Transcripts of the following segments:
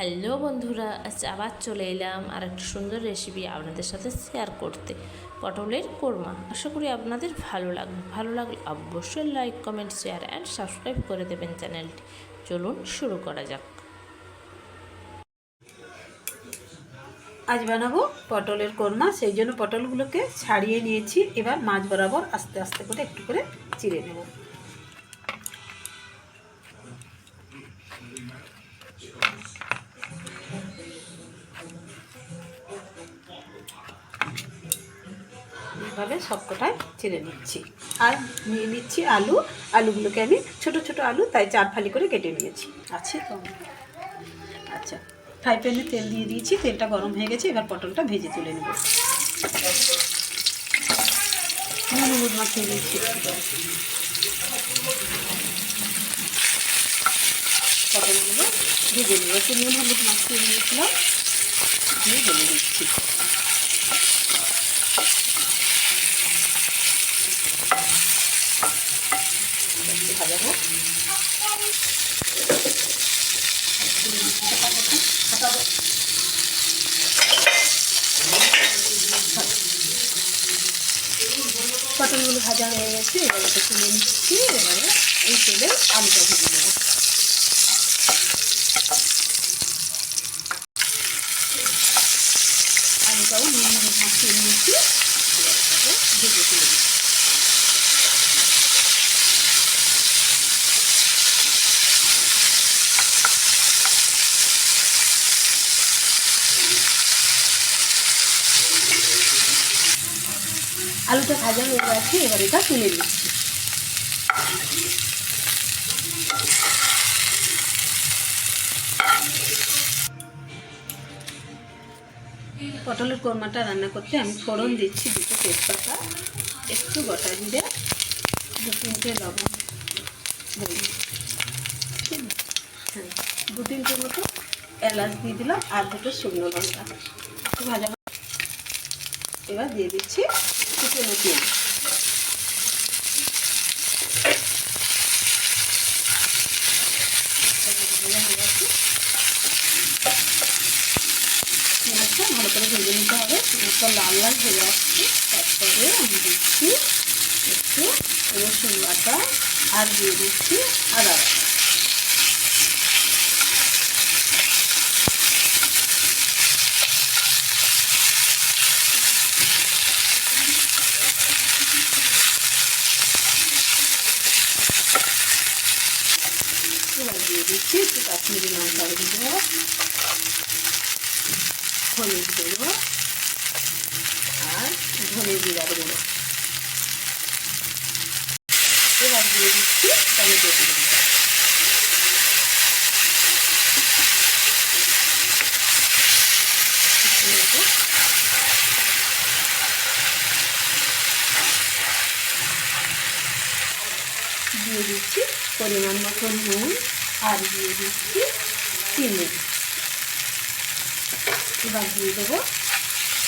Hello বন্ধুরা, আজ আবার চলে এলাম আর একটা সুন্দর রেসিপি আপনাদের সাথে শেয়ার করতে। পটলের কোরমা। আশা করি আপনাদের ভালো লাগলে অবশ্যই like, comment, share and subscribe করে দেবেন চ্যানেলটি। চলুন শুরু করা যাক। আজ বানাবো পটলের কোরমা। সেই জন্য পটলগুলোকে ছাড়িয়ে নিয়েছি। এবার মাছ বরাবর আস্তে আস্তে করে একটু করে চিড়ে নেব। এইভাবে সবকটাই চিড়ে নিচ্ছি। আর নিয়ে নিচ্ছি আলুগুলোকে আমি ছোট ছোট আলু, তাই 4 ফালি করে কেটে নিয়েছি। আছে তো। আচ্ছা, ফ্রাই প্যানে তেল দিয়ে দিয়েছি। তেলটা গরম হয়ে গেছে। এবার পটলটা ভেজে তুলে নেব। নুন হলুদ মাখিয়ে দিচ্ছি। পটলগুলো ভেজে নেব। একটু নুন হলুদ মাখিয়ে নিয়েছিলাম, দিয়ে ঢেলে দিচ্ছি। ভাজাবো। পটলগুলো ভাজা হয়ে গেছে। এবার এটা তুলে নিচ্ছি। এবারে এই তেলে আলুটা ভেজে নেব। আলুটাও নুন হলুদ মাখিয়ে নিয়েছি। এবার এটাকে ভেজে তুলে নিচ্ছি। আলুটা ভাজা হয়ে গেছে। এবার এটা তুলে নিচ্ছি। পটলের কোরমাটা রান্না করতে আমি ফোড়ন দিচ্ছি। 2টো তেজপাতা, একটু গোটা জিরে, 2-3টে লবঙ্গ, হ্যাঁ 2-3টে মতো এলাচ দিয়ে দিলাম, আর 2টো শুকনো লঙ্কা। একটু ভাজা। এবার দিয়ে দিচ্ছি শুকনো তেল। মাছটা ভালো করে ভেজে নিতে হবে। মাছটা লাল লাল ভেজে রাখছি। তারপরে আমি দিচ্ছি একটু রসুন বাটা, আর দিয়ে দিচ্ছি আদা বাটা। এবার দিয়ে দিচ্ছি একটু কাশ্মীরি লঙ্কা গুঁড়ো, হলুদ গুঁড়ো আর ধনে জিরা গুঁড়ো। এবার দিয়ে দিচ্ছি টমেটো গুঁড়ো। দিয়ে দিচ্ছি পরিমাণ মতো নুন, আর দিয়ে দিচ্ছি চিনি। এবার দিয়ে দেবো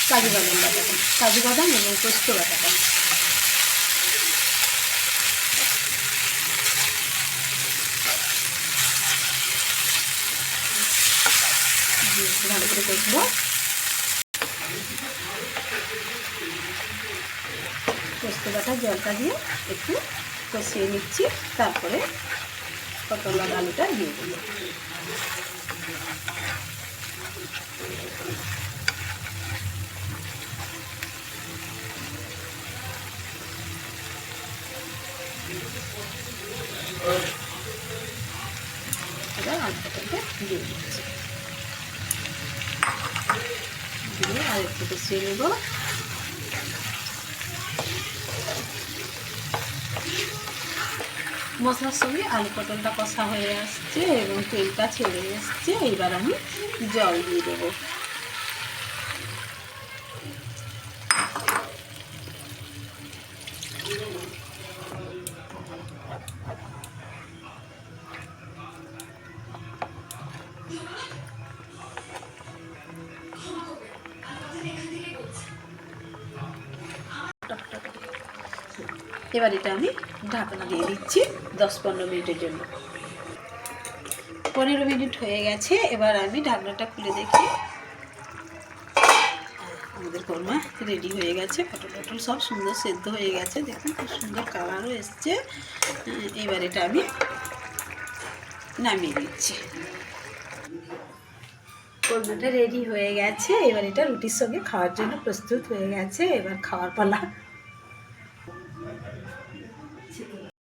কাজু বাদাম এবং পোস্ত বাটাটা। ভালো করে কষবো। পোস্ত বাটার জলটা দিয়ে একটু কষিয়ে নিচ্ছি। তারপরে পটল আর আলুটা দিয়ে দেবো। এবার আলুটাকে দিয়ে দিচ্ছি। দিয়ে আর একটু কষিয়ে নেব। মশলার সঙ্গে আলু পটলটা কষা হয়ে আসছে এবং তেলটা ছেড়ে এসছে। এবার আমি জল দিয়ে দেবো। এবার এটা আমি ঢাকনা দিয়ে দিচ্ছি 10-15 মিনিটের জন্য। 15 মিনিট হয়ে গেছে। এবার আমি ঢাকনাটা খুলে দেখি। আমাদের কোরমা রেডি হয়ে গেছে, পটল সব সুন্দর সেদ্ধ হয়ে গেছে, দেখুন খুব সুন্দর কালারও এসছে। এবার এটা আমি নামিয়ে দিচ্ছি। কোরমাটা রেডি হয়ে গেছে, এবার এটা রুটির সঙ্গে খাওয়ার জন্য প্রস্তুত হয়ে গেছে। এবার খাওয়ার পালা।